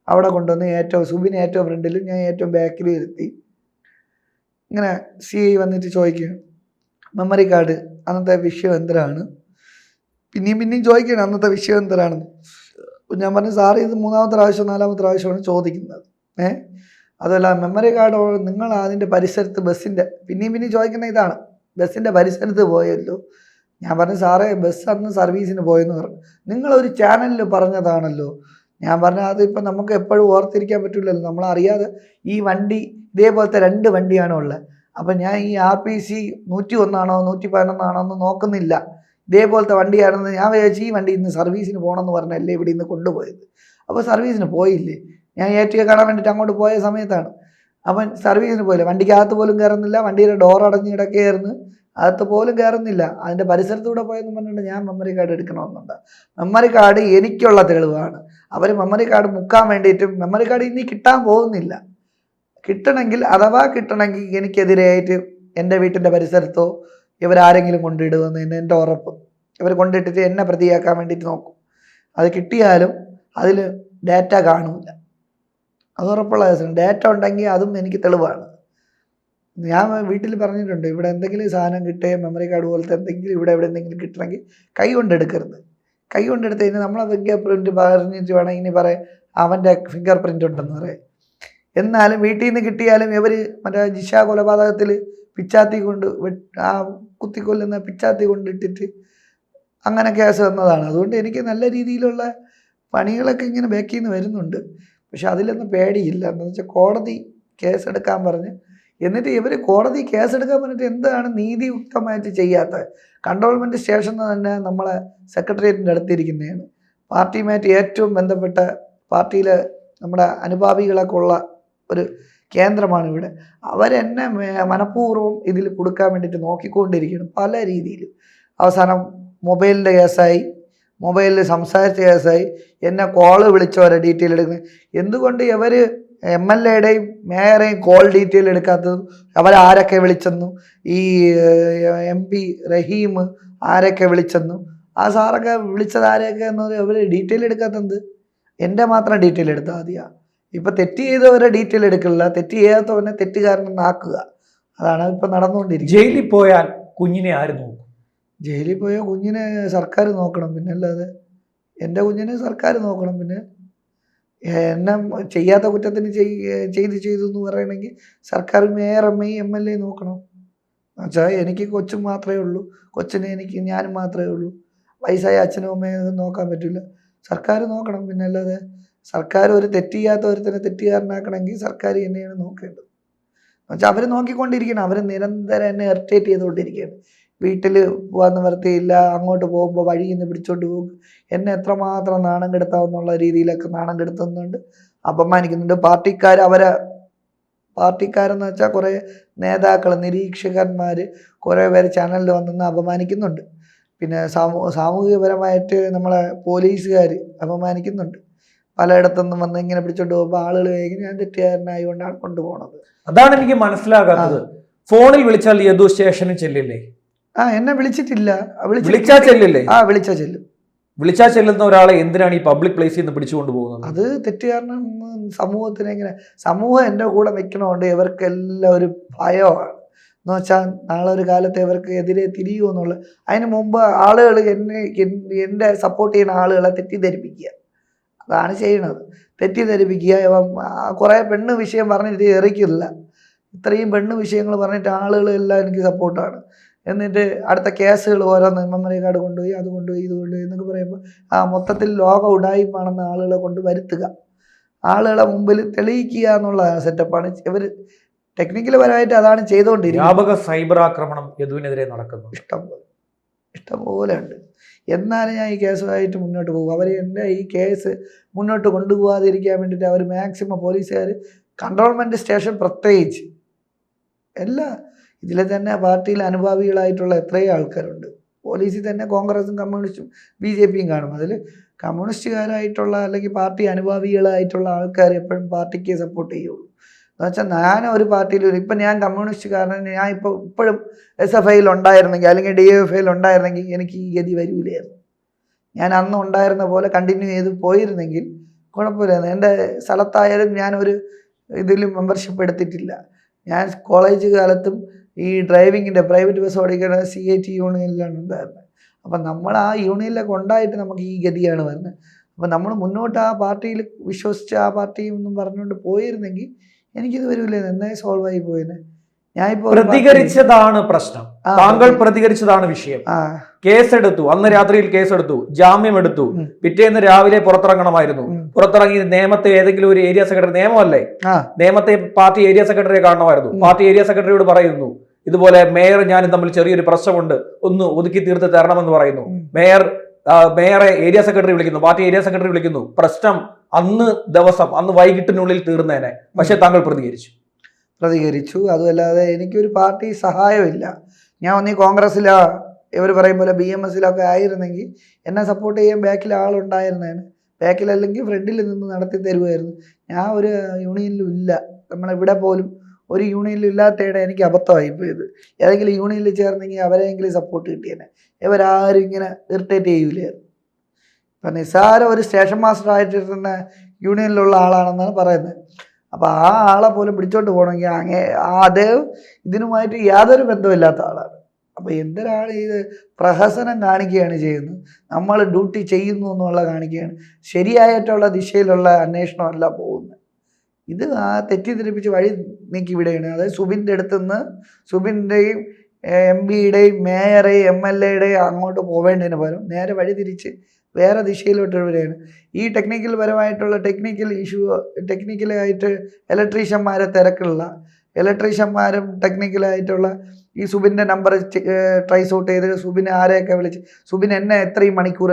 അവിടെ കൊണ്ടുവന്ന് സുബിൻ ഏറ്റവും ഫ്രണ്ടിലും ഞാൻ ഏറ്റവും ബാക്കിലും ഇരുത്തി. ഇങ്ങനെ CI വന്നിട്ട് ചോദിക്കും മെമ്മറി കാർഡ് അന്നത്തെ വിഷയം എന്തിനാണ്, പിന്നെയും ചോദിക്കണം അന്നത്തെ വിഷയം എന്തിനാണെന്ന്. ഞാൻ പറഞ്ഞു സാറ് ഇത് 3-ാമത്തെ പ്രാവശ്യം 4-ാമത്തെ പ്രാവശ്യമാണ് ചോദിക്കുന്നത്. അതല്ല മെമ്മറി കാർഡ് നിങ്ങൾ അതിൻ്റെ പരിസരത്ത് ബസ്സിൻ്റെ പിന്നെയും ചോദിക്കുന്ന ഇതാണ്, ബസ്സിൻ്റെ പരിസരത്ത് പോയല്ലോ. ഞാൻ പറഞ്ഞു സാറേ ബസ് അന്ന് സർവീസിന് പോയെന്ന് പറഞ്ഞു. നിങ്ങളൊരു ചാനലിൽ പറഞ്ഞതാണല്ലോ. ഞാൻ പറഞ്ഞു അതിപ്പോൾ നമുക്ക് എപ്പോഴും ഓർത്തിരിക്കാൻ പറ്റില്ലല്ലോ, നമ്മളറിയാതെ ഈ വണ്ടി ഇതേപോലത്തെ 2 വണ്ടിയാണോ ഉള്ളത്. അപ്പം ഞാൻ ഈ RPC 101 111 എന്ന് നോക്കുന്നില്ല, ഇതേപോലത്തെ വണ്ടിയാണെന്ന് ഞാൻ വിചാരിച്ചു. ഈ വണ്ടി ഇന്ന് സർവീസിന് പോകണമെന്ന് പറഞ്ഞല്ലേ ഇവിടെ ഇന്ന് കൊണ്ടുപോയത്. അപ്പോൾ സർവീസിന് പോയില്ലേ, ഞാൻ ATO കാണാൻ വേണ്ടിയിട്ട് അങ്ങോട്ട് പോയ സമയത്താണ്. അപ്പം സർവീസിന് പോയില്ല, വണ്ടിക്കകത്ത് പോലും കയറുന്നില്ല, വണ്ടിയുടെ ഡോർ അടഞ്ഞ് കിടക്കുകയായിരുന്നു, അകത്ത് പോലും കയറുന്നില്ല. അതിൻ്റെ പരിസരത്തൂടെ പോയെന്ന് പറഞ്ഞിട്ട് ഞാൻ മെമ്മറി കാർഡ് എടുക്കണമെന്നുണ്ട്. മെമ്മറി കാർഡ് എനിക്കുള്ള തെളിവാണ്. അവർ മെമ്മറി കാർഡ് മുക്കാൻ വേണ്ടിയിട്ട് മെമ്മറി കാർഡ് ഇനി കിട്ടാൻ പോകുന്നില്ല. അഥവാ കിട്ടണമെങ്കിൽ എനിക്കെതിരെയായിട്ട് എൻ്റെ വീട്ടിൻ്റെ പരിസരത്തോ ഇവരാരെങ്കിലും കൊണ്ടിടുമെന്ന് എൻ്റെ ഉറപ്പ്. ഇവർ കൊണ്ടിട്ടിട്ട് എന്നെ പ്രതിയാക്കാൻ വേണ്ടിയിട്ട് നോക്കും. അത് കിട്ടിയാലും അതിൽ ഡാറ്റ കാണില്ല, അത് ഉറപ്പുള്ള കേസാണ്. ഡാറ്റ ഉണ്ടെങ്കിൽ അതും എനിക്ക് തെളിവാണ്. ഞാൻ വീട്ടിൽ പറഞ്ഞിട്ടുണ്ട്, ഇവിടെ എന്തെങ്കിലും സാധനം കിട്ടുകയോ മെമ്മറി കാർഡ് പോലത്തെ എന്തെങ്കിലും ഇവിടെ എന്തെങ്കിലും കിട്ടണമെങ്കിൽ കൈ കൊണ്ടെടുക്കരുത്. കൈ കൊണ്ടെടുത്ത് കഴിഞ്ഞാൽ നമ്മളെ ഫിംഗർ പ്രിൻറ്റ് പറഞ്ഞിട്ട് വേണം ഇനി പറയാം അവൻ്റെ ഫിംഗർ പ്രിൻ്റ് ഉണ്ടെന്ന് പറയാം. എന്നാലും വീട്ടിൽ നിന്ന് കിട്ടിയാലും ഇവർ മറ്റേ ജിഷ കൊലപാതകത്തിൽ പിച്ചാത്തി കൊണ്ട് കുത്തിക്കൊല്ലുന്ന പിച്ചാത്തി കൊണ്ടിട്ടിട്ട് അങ്ങനെ കേസ് വന്നതാണ്. അതുകൊണ്ട് എനിക്ക് നല്ല രീതിയിലുള്ള പണികളൊക്കെ ഇങ്ങനെ ബാക്കിൽ നിന്ന് വരുന്നുണ്ട്. പക്ഷെ അതിലൊന്നും പേടിയില്ല. എന്ന് വെച്ചാൽ കോടതി കേസെടുക്കാൻ പറഞ്ഞ് എന്നിട്ട് ഇവർ കോടതി കേസെടുക്കാൻ പറഞ്ഞിട്ട് എന്താണ് നീതിയുക്തമായിട്ട് ചെയ്യാത്തത്. കൺട്രോൾമെൻറ്റ് സ്റ്റേഷനിൽ തന്നെ നമ്മളെ സെക്രട്ടേറിയറ്റിൻ്റെ അടുത്തിരിക്കുന്നതാണ്. പാർട്ടിയുമായിട്ട് ഏറ്റവും ബന്ധപ്പെട്ട പാർട്ടിയിലെ നമ്മുടെ അനുഭാവികളൊക്കെ ഉള്ള ഒരു കേന്ദ്രമാണ് ഇവിടെ. അവരെന്നെ മനഃപൂർവ്വം ഇതിൽ കൊടുക്കാൻ വേണ്ടിയിട്ട് നോക്കിക്കൊണ്ടിരിക്കുകയാണ് പല രീതിയിൽ. അവസാനം മൊബൈലിൻ്റെ കേസായി, മൊബൈലിൽ സംസാരിച്ച കേസായി, എന്നെ കോള് വിളിച്ചവരെ ഡീറ്റെയിൽ എടുക്കുന്നത്. എന്തുകൊണ്ട് ഇവർ MLA-യുടെയും മേയറേയും കോൾ ഡീറ്റെയിൽ എടുക്കാത്തതും, അവരാരൊക്കെ വിളിച്ചെന്നും, ഈ MP റഹീം ആരൊക്കെ വിളിച്ചെന്നും, ആ സാറൊക്കെ വിളിച്ചത് ആരെയൊക്കെ എന്നത് അവർ ഡീറ്റെയിൽ എടുക്കാത്തത്? എൻ്റെ മാത്രം ഡീറ്റെയിൽ എടുത്താൽ മതിയാ? ഇപ്പം തെറ്റ് ചെയ്തവരെ ഡീറ്റെയിൽ എടുക്കില്ല, തെറ്റ് ചെയ്യാത്തവനെ തെറ്റുകാരനെന്നാക്കുക. അതാണ് ഇപ്പം നടന്നുകൊണ്ടിരിക്കുന്നത്. ജയിലിൽ പോയാൽ കുഞ്ഞിനെ ആര് നോക്കും? ജയിലിൽ പോയാൽ കുഞ്ഞിനെ സർക്കാർ നോക്കണം, പിന്നെ അല്ലാതെ എൻ്റെ കുഞ്ഞിനെ സർക്കാർ നോക്കണം. പിന്നെ എന്നെ ചെയ്യാത്ത കുറ്റത്തിന് ചെയ്തു എന്ന് പറയണമെങ്കിൽ സർക്കാർ മേയർ MLA നോക്കണം. എന്നുവെച്ചാൽ എനിക്ക് കൊച്ചും മാത്രമേ ഉള്ളൂ, കൊച്ചിനെ ഞാനും മാത്രമേ ഉള്ളൂ, വയസ്സായ അച്ഛനും അമ്മയും നോക്കാൻ പറ്റില്ല. സർക്കാർ നോക്കണം. പിന്നെ അല്ലാതെ സർക്കാർ ഒരു തെറ്റ് ചെയ്യാത്ത ഒരുത്തനെ തെറ്റുകാരനാക്കണമെങ്കിൽ സർക്കാർ തന്നെയാണ് നോക്കേണ്ടത്. എന്നുവെച്ചാൽ അവർ നോക്കിക്കൊണ്ടിരിക്കണം, അവർ നിരന്തരം എന്നെ ഇറിറ്റേറ്റ് ചെയ്തുകൊണ്ടിരിക്കുകയാണ്. വീട്ടിൽ പോകാൻ നിവർത്തിയില്ല, അങ്ങോട്ട് പോകുമ്പോൾ വഴിയിൽ നിന്ന് പിടിച്ചോണ്ട് പോകും, എന്നെ എത്രമാത്രം നാണം കെടുത്താമെന്നുള്ള രീതിയിലൊക്കെ നാണം കെടുത്തുന്നുണ്ട്, അപമാനിക്കുന്നുണ്ട്. പാർട്ടിക്കാരെന്ന് വെച്ചാൽ കുറേ നേതാക്കൾ, നിരീക്ഷകന്മാർ കുറേ പേര് ചാനലിൽ വന്നെന്ന് അപമാനിക്കുന്നുണ്ട്. പിന്നെ സാമൂഹികപരമായിട്ട് നമ്മളെ പോലീസുകാർ അപമാനിക്കുന്നുണ്ട്. പലയിടത്തുനിന്നും വന്ന് ഇങ്ങനെ പിടിച്ചോണ്ട് പോകുമ്പോൾ ആളുകൾ ഞാൻ തെറ്റുകാരനായതുകൊണ്ടാണ് കൊണ്ടുപോകുന്നത്. അതാണ് എനിക്ക് മനസ്സിലാകാത്തത്. ഫോണിൽ വിളിച്ചാൽ യദു സ്റ്റേഷനിൽ ചെല്ലില്ലേ? എന്നെ വിളിച്ചിട്ടില്ല. വിളിച്ചാൽ ചെല്ലില്ലേ? വിളിച്ചാൽ ചെല്ലും. വിളിച്ചാൽ ചെല്ലുന്ന ഒരാളെ എന്തിനാണ് ഈ പബ്ലിക് പ്ലേസിൽ നിന്ന് പിടിച്ചുകൊണ്ട് പോകുന്നത്? അത് തെറ്റുകാരനും സമൂഹത്തിന് എങ്ങനെ, സമൂഹം എൻ്റെ കൂടെ നിൽക്കണോണ്ട് ഇവർക്കെല്ലാം ഒരു ഭയമാണ്. എന്ന് വെച്ചാൽ നാളെ ഒരു കാലത്ത് ഇവർക്ക് എതിരെ തിരിയുമോ എന്നുള്ളത്. അതിന് മുമ്പ് ആളുകൾ എൻ്റെ സപ്പോർട്ട് ചെയ്യുന്ന ആളുകളെ തെറ്റിദ്ധരിപ്പിക്കുക, അതാണ് ചെയ്യണത്. തെറ്റിദ്ധരിപ്പിക്കുക. കുറേ പെണ്ണ് വിഷയം പറഞ്ഞിട്ട് എറിക്കില്ല, ഇത്രയും പെണ്ണ് വിഷയങ്ങൾ പറഞ്ഞിട്ട് ആളുകളെല്ലാം എനിക്ക് സപ്പോർട്ടാണ്. എന്നിട്ട് അടുത്ത കേസുകൾ ഓരോന്ന് മെമ്മറി കാർഡ് കൊണ്ടുപോയി, അത് കൊണ്ടുപോയി, ഇത് കൊണ്ടുപോയി എന്നൊക്കെ പറയുമ്പോൾ മൊത്തത്തിൽ ലോകം ഉഡായിപ്പാണെന്ന് ആളുകളെ കൊണ്ട് വരുത്തുക, ആളുകളെ മുമ്പിൽ തെളിയിക്കുക എന്നുള്ള സെറ്റപ്പാണ് ഇവർ ടെക്നിക്കൽ പരമായിട്ട് അതാണ് ചെയ്തുകൊണ്ടിരിക്കുന്നത്. വ്യാപക സൈബർ ആക്രമണം യദുവിനെതിരെ നടക്കുന്നു, ഇഷ്ടംപോലെ ഉണ്ട്. എന്നാലും ഞാൻ ഈ കേസുമായിട്ട് മുന്നോട്ട് പോകും. അവർ എൻ്റെ ഈ കേസ് മുന്നോട്ട് കൊണ്ടുപോകാതിരിക്കാൻ വേണ്ടിയിട്ട് അവർ മാക്സിമം പോലീസുകാർ, കൺട്രോൾമെൻറ്റ് സ്റ്റേഷൻ പ്രത്യേകിച്ച്, എല്ലാ ഇതിൽ തന്നെ പാർട്ടിയിൽ അനുഭാവികളായിട്ടുള്ള എത്രയോ ആൾക്കാരുണ്ട്. പോലീസിൽ തന്നെ കോൺഗ്രസും കമ്മ്യൂണിസ്റ്റും BJP-യും കാണും. അതിൽ കമ്മ്യൂണിസ്റ്റുകാരായിട്ടുള്ള അല്ലെങ്കിൽ പാർട്ടി അനുഭാവികളായിട്ടുള്ള ആൾക്കാർ എപ്പോഴും പാർട്ടിക്ക് സപ്പോർട്ട് ചെയ്യുള്ളൂ. എന്നുവെച്ചാൽ ഞാൻ ഒരു പാർട്ടിയിൽ, ഇപ്പം ഞാൻ കമ്മ്യൂണിസ്റ്റുകാരൻ, ഞാൻ ഇപ്പോഴും SFIയിൽ ഉണ്ടായിരുന്നെങ്കിൽ അല്ലെങ്കിൽ DFIയിൽ ഉണ്ടായിരുന്നെങ്കിൽ എനിക്ക് ഈ ഗതി വരില്ലായിരുന്നു. ഞാൻ അന്ന് ഉണ്ടായിരുന്ന പോലെ കണ്ടിന്യൂ ചെയ്ത് പോയിരുന്നെങ്കിൽ കുഴപ്പമില്ലായിരുന്നു. എൻ്റെ സ്ഥലത്തായാലും ഞാനൊരു ഇതിലും മെമ്പർഷിപ്പ് എടുത്തിട്ടില്ല. ഞാൻ കോളേജ് കാലത്തും ഈ ഡ്രൈവിങ്ങിൻ്റെ പ്രൈവറ്റ് ബസ് ഓടിക്കുന്ന CIT യൂണിയനിലാണ് ഉണ്ടായിരുന്നത്. അപ്പം നമ്മൾ ആ യൂണിയനിലൊക്കെ ഉണ്ടായിട്ട് നമുക്ക് ഈ ഗതിയാണ് വരുന്നത്. അപ്പം നമ്മൾ മുന്നോട്ട് ആ പാർട്ടിയിൽ വിശ്വസിച്ച് ആ പാർട്ടി ഒന്നും പറഞ്ഞുകൊണ്ട് പോയിരുന്നെങ്കിൽ എനിക്കിത് വരില്ല, നന്നായി സോൾവ് ആയി പോയത്. ഞാനിപ്പോൾ പ്രതികരിച്ചതാണ് പ്രശ്നം, താങ്കൾ പ്രതികരിച്ചതാണ് വിഷയം. കേസെടുത്തു, അന്ന് രാത്രിയിൽ കേസെടുത്തു, ജാമ്യം എടുത്തു, പിറ്റേന്ന് രാവിലെ പുറത്തിറങ്ങണമായിരുന്നു. പുറത്തിറങ്ങി നിയമത്തെ ഏതെങ്കിലും ഒരു ഏരിയ സെക്രട്ടറി, നിയമമല്ലേ, നിയമത്തെ പാർട്ടി ഏരിയ സെക്രട്ടറിയെ കാണണമായിരുന്നു. പാർട്ടി ഏരിയ സെക്രട്ടറിയോട് പറയുന്നു, ഇതുപോലെ മേയർ ഞാനും തമ്മിൽ ചെറിയൊരു പ്രശ്നമുണ്ട്, ഒന്ന് ഒതുക്കി തീർത്ത് തരണമെന്ന് പറയുന്നു. മേയറെ ഏരിയ സെക്രട്ടറി വിളിക്കുന്നു, പാർട്ടി ഏരിയ സെക്രട്ടറി വിളിക്കുന്നു. പ്രശ്നം അന്ന് വൈകിട്ടിനുള്ളിൽ തീർന്നേനെ. പക്ഷെ താങ്കൾ പ്രതികരിച്ചു. അതുമല്ലാതെ എനിക്കൊരു പാർട്ടി സഹായമില്ല. ഞാൻ ഒന്നീ കോൺഗ്രസ്സിലോ ഇവർ പറയും പോലെ BMS-ലൊക്കെ ആയിരുന്നെങ്കിൽ എന്നെ സപ്പോർട്ട് ചെയ്യാൻ ബാക്കിൽ ആളുണ്ടായിരുന്നേനെ. ബാക്കിലല്ലെങ്കിൽ ഫ്രണ്ടിൽ നിന്ന് നടത്തി തരുമായിരുന്നു. ഞാൻ ഒരു യൂണിയനിലും ഇല്ല, നമ്മളിവിടെ പോലും ഒരു യൂണിയനിലും ഇല്ലാത്തയുടെ എനിക്ക് അബദ്ധമായി പോയത്. ഏതെങ്കിലും യൂണിയനിൽ ചേർന്നെങ്കിൽ അവരെങ്കിലും സപ്പോർട്ട് കിട്ടിയേനെ. ഇവരാരും ഇങ്ങനെ ഇറിറ്റേറ്റ് ചെയ്യൂലായിരുന്നു. ഇപ്പം നിസ്സാര ഒരു സ്റ്റേഷൻ മാസ്റ്റർ ആയിട്ടിരുന്ന യൂണിയനിലുള്ള ആളാണെന്നാണ് പറയുന്നത്. അപ്പോൾ ആ ആളെ പോലും പിടിച്ചോണ്ട് പോകണമെങ്കിൽ അദ്ദേഹം ഇതിനുമായിട്ട് യാതൊരു ബന്ധമില്ലാത്ത ആളാണ്. അപ്പോൾ എന്തിനാണ് ഇത് പ്രഹസനം കാണിക്കുകയാണ് ചെയ്യുന്നത്, നമ്മൾ ഡ്യൂട്ടി ചെയ്യുന്നു എന്നുള്ള കാണിക്കുകയാണ്. ശരിയായിട്ടുള്ള ദിശയിലുള്ള അന്വേഷണമല്ല പോകുന്നത്. ഇത് തെറ്റിദ്ധരിപ്പിച്ച് വഴി നീക്കി വിടുകയാണ്. അതായത് സുബിൻ്റെ അടുത്തുനിന്ന് സുബിൻ്റെയും MP-യുടെയും മേയറേയും MLA-യുടെയും അങ്ങോട്ട് പോവേണ്ടതിന് പകരം നേരെ വഴി തിരിച്ച് വേറെ ദിശയിലോട്ട് വരികയാണ്. ഈ ടെക്നിക്കൽ പരമായിട്ടുള്ള ടെക്നിക്കലായിട്ട് ഇലക്ട്രീഷ്യന്മാരെ തിരക്കുള്ള ഇലക്ട്രീഷ്യന്മാരും ടെക്നിക്കലായിട്ടുള്ള ഈ സുബിൻ്റെ നമ്പർ ട്രൈസ് ഔട്ട് ചെയ്ത് സുബിനെ ആരെയൊക്കെ വിളിച്ച്, സുബിൻ എന്നെ എത്രയും മണിക്കൂർ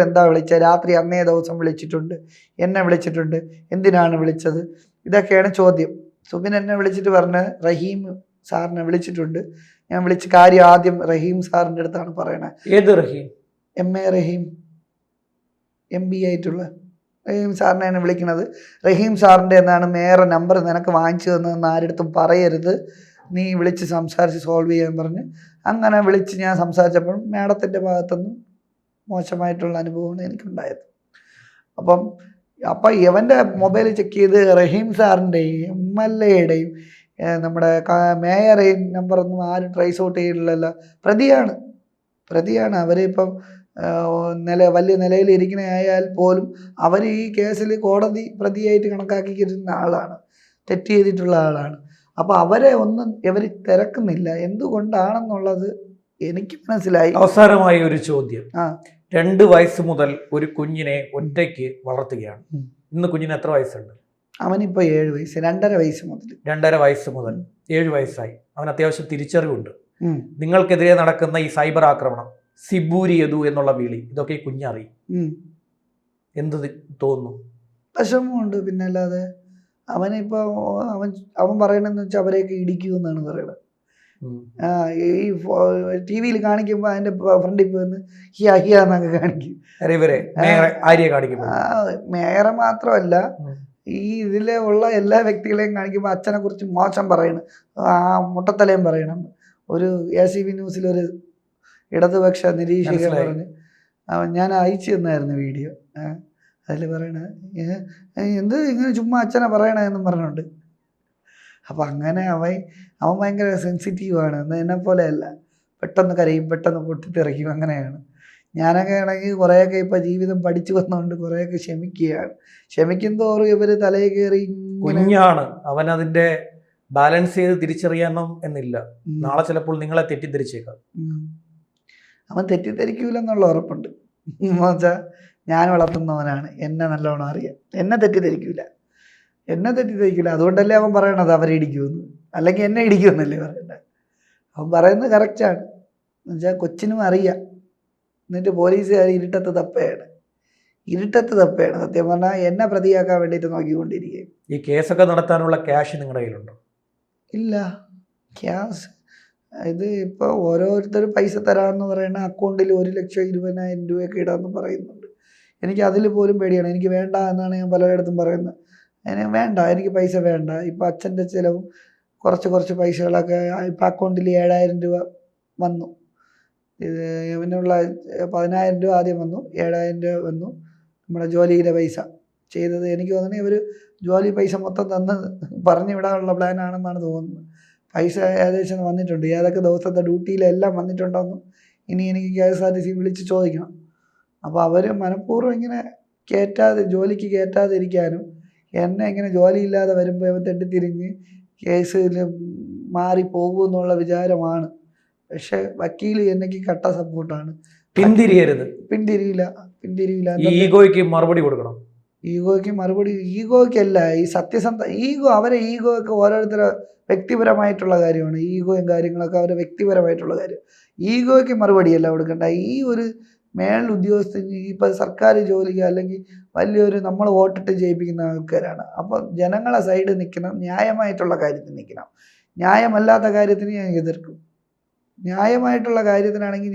എന്താ വിളിച്ചത്, രാത്രി അന്നേ ദിവസം വിളിച്ചിട്ടുണ്ട്, എന്നെ വിളിച്ചിട്ടുണ്ട്, എന്തിനാണ് വിളിച്ചത്, ഇതൊക്കെയാണ് ചോദ്യം. സുബിൻ എന്നെ വിളിച്ചിട്ട് പറഞ്ഞ് റഹീം സാറിനെ വിളിച്ചിട്ടുണ്ട്. ഞാൻ വിളിച്ച് കാര്യം ആദ്യം റഹീം സാറിൻ്റെ അടുത്താണ് പറയണത്. ഏത് റഹീം? MA റഹീം, MB ആയിട്ടുള്ള റഹീം സാറിനെയാണ് വിളിക്കുന്നത്. റഹീം സാറിൻ്റെ എന്നാണ് മേയറെ നമ്പർ നിനക്ക് വാങ്ങിച്ചു തന്നതെന്ന് ആരെടുത്തും പറയരുത്, നീ വിളിച്ച് സംസാരിച്ച് സോൾവ് ചെയ്യാൻ പറഞ്ഞ് അങ്ങനെ വിളിച്ച് ഞാൻ സംസാരിച്ചപ്പോൾ മാഡത്തിൻ്റെ ഭാഗത്തുനിന്ന് മോശമായിട്ടുള്ള അനുഭവമാണ് എനിക്കുണ്ടായത്. അപ്പം ഇവൻ്റെ മൊബൈൽ ചെക്ക് ചെയ്ത് റഹീം സാറിൻ്റെയും MLAയുടെയും നമ്മുടെ മേയറേയും നമ്പറൊന്നും ആരും ട്രേസ് ഔട്ട് ചെയ്തില്ലല്ലോ. പ്രതിയാണ് അവരിപ്പം വലിയ നിലയിൽ ഇരിക്കുന്നതായാൽ പോലും അവർ ഈ കേസിൽ കോടതി പ്രതിയായിട്ട് കണക്കാക്കിയിരുന്ന ആളാണ്, തെറ്റ് ചെയ്തിട്ടുള്ള ആളാണ്. അപ്പോൾ അവരെ ഒന്നും ഇവർ തിരക്കുന്നില്ല. എന്തുകൊണ്ടാണെന്നുള്ളത് എനിക്ക് മനസ്സിലായി. അവസാനമായി ഒരു ചോദ്യം. 2 വയസ്സ് മുതൽ ഒരു കുഞ്ഞിനെ ഒറ്റയ്ക്ക് വളർത്തുകയാണ്. ഇന്ന് കുഞ്ഞിന് എത്ര വയസ്സുണ്ട്? അവനിപ്പോൾ 7 വയസ്സ്. 2.5 വയസ്സ് മുതൽ 2.5 വയസ്സ് മുതൽ 7 വയസ്സായി. അവൻ അത്യാവശ്യം തിരിച്ചറിവുണ്ട്. നിങ്ങൾക്കെതിരെ നടക്കുന്ന ഈ സൈബർ ആക്രമണം, സിബൂരി യദു എന്നുള്ള വിളി, ഇതൊക്കെ ഈ കുഞ്ഞറിയും. എന്ത് തോന്നുന്നു? വിഷമമുണ്ട്. പിന്നെ അല്ലാതെ അവനിപ്പോൾ അവൻ പറയണെന്ന് വെച്ചാൽ അവരെയൊക്കെ ഇടിക്കുമെന്നാണ് പറയണത്. ഈ TV-യിൽ കാണിക്കുമ്പോൾ അതിൻ്റെ ഫ്രണ്ടിൽ പോയി ഹിയ എന്നൊക്കെ കാണിക്കും. മേയറെ മാത്രമല്ല, ഈ ഇതിലെ ഉള്ള എല്ലാ വ്യക്തികളെയും കാണിക്കുമ്പോൾ അച്ഛനെ കുറിച്ച് മോശം പറയണം, മുട്ടത്തലയും പറയണം. ഒരു ACB ന്യൂസിലൊരു ഇടതുപക്ഷ നിരീക്ഷകൻ പറഞ്ഞ് ഞാൻ അയച്ചു തന്നായിരുന്നു വീഡിയോ. അതിൽ പറയണത് എന്ത് ഇങ്ങനെ ചുമ്മാ അച്ഛനെ പറയണമെന്നും പറഞ്ഞുണ്ട്. അപ്പം അങ്ങനെ അവൻ ഭയങ്കര സെൻസിറ്റീവാണ്. എന്നെ പോലെയല്ല, പെട്ടെന്ന് കരയും, പെട്ടെന്ന് പൊട്ടിത്തെറിക്കും. അങ്ങനെയാണ്. ഞാനൊക്കെ ആണെങ്കിൽ കുറേയൊക്കെ ഇപ്പോൾ ജീവിതം പഠിച്ചു വന്നുകൊണ്ട് കുറേയൊക്കെ ക്ഷമിക്കുകയാണ്. ക്ഷമിക്കും തോറും ഇവർ തലയിൽ കയറി കുഞ്ഞാണ്, അവൻ അതിൻ്റെ ബാലൻസ് ചെയ്ത് തിരിച്ചറിയണം എന്നില്ല. നാളെ ചിലപ്പോൾ നിങ്ങളെ തെറ്റിദ്ധരിച്ചേക്കാം. അവൻ തെറ്റിദ്ധരിക്കൂലെന്നുള്ള ഉറപ്പുണ്ട്. എന്നുവെച്ചാൽ ഞാൻ വളർത്തുന്നവനാണ്, എന്നെ നല്ലോണം അറിയാം. എന്നെ തെറ്റിദ്ധരിക്കൂല. അതുകൊണ്ടല്ലേ അവൻ പറയണത് അവരെ ഇടിക്കുമെന്ന്, അല്ലെങ്കിൽ എന്നെ ഇടിക്കുമെന്നല്ലേ പറയണ്ടത്. അവൻ പറയുന്നത് കറക്റ്റാണ്. എന്നുവെച്ചാൽ കൊച്ചിനും അറിയാം. എന്നിട്ട് പോലീസുകാർ ഇരുട്ടത്ത് തപ്പയാണ്. സത്യം പറഞ്ഞാൽ എന്നെ പ്രതിയാക്കാൻ വേണ്ടിയിട്ട് നോക്കിക്കൊണ്ടിരിക്കുകയും. ഈ കേസൊക്കെ നടത്താനുള്ള ക്യാഷ് നിങ്ങളുടെ കയ്യിലുണ്ടോ? ഇല്ല. ക്യാഷ് ഇത് ഇപ്പോൾ ഓരോരുത്തർ പൈസ തരാമെന്ന് പറയുന്ന അക്കൗണ്ടിൽ 1,20,000 രൂപയൊക്കെ ഇടാമെന്ന് പറയുന്നുണ്ട്. എനിക്ക് അതിൽ പോലും പേടിയാണ്. എനിക്ക് വേണ്ട എന്നാണ് ഞാൻ പലയിടത്തും പറയുന്നത്. വേണ്ട, എനിക്ക് പൈസ വേണ്ട. ഇപ്പോൾ അച്ഛൻ്റെ ചിലവും കുറച്ച് പൈസകളൊക്കെ ഇപ്പോൾ അക്കൗണ്ടിൽ 7,000 രൂപ വന്നു. ഇത് ഇവനുള്ള 10,000 രൂപ ആദ്യം വന്നു, 7,000 രൂപ വന്നു. നമ്മുടെ ജോലിയുടെ പൈസ ചെയ്തത് എനിക്ക് തോന്നുന്നത് ഇവർ ജോലി പൈസ മൊത്തം തന്ന് പറഞ്ഞു വിടാനുള്ള പ്ലാനാണെന്നാണ് തോന്നുന്നത്. പൈസ ഏകദേശം വന്നിട്ടുണ്ട്. ഏതൊക്കെ ദിവസത്തെ ഡ്യൂട്ടിയിലെല്ലാം വന്നിട്ടുണ്ടോയെന്നും ഇനി എനിക്ക് KSRTC വിളിച്ച് ചോദിക്കണം. അപ്പോൾ അവർ മനഃപൂർവ്വം ഇങ്ങനെ ജോലിക്ക് കയറ്റാതിരിക്കാനും എന്നെ ഇങ്ങനെ ജോലിയില്ലാതെ വരുമ്പോൾ ഇവൻ തെറ്റിത്തിരിഞ്ഞ് കേസിൽ മാറിപ്പോകുമെന്നുള്ള വിചാരമാണ്. പക്ഷെ വക്കീൽ എനിക്ക് കട്ട സപ്പോർട്ടാണ്. പിന്തിരിയില്ല. ഈഗോയ്ക്ക് മറുപടി കൊടുക്കണം. ഈഗോയ്ക്കല്ല, ഈ സത്യസന്ധ അവരെ ഈഗോയൊക്കെ ഓരോരുത്തരുടെ വ്യക്തിപരമായിട്ടുള്ള കാര്യമാണ്. ഈഗോയും കാര്യങ്ങളൊക്കെ അവരുടെ വ്യക്തിപരമായിട്ടുള്ള കാര്യം. ഈഗോയ്ക്ക് മറുപടിയല്ല കൊടുക്കേണ്ട. ഈ ഒരു മേൽ ഉദ്യോഗസ്ഥന് ഇപ്പം സർക്കാർ ജോലിക്ക് അല്ലെങ്കിൽ വലിയൊരു നമ്മൾ വോട്ടിട്ട് ജയിപ്പിക്കുന്ന ആൾക്കാരാണ്. അപ്പോൾ ജനങ്ങളെ സൈഡ് നിൽക്കണം, ന്യായമായിട്ടുള്ള കാര്യത്തിന് നിൽക്കണം. ന്യായമല്ലാത്ത കാര്യത്തിന് ഞാൻ എതിർക്കും. ന്യായമായിട്ടുള്ള കാര്യത്തിനാണെങ്കിൽ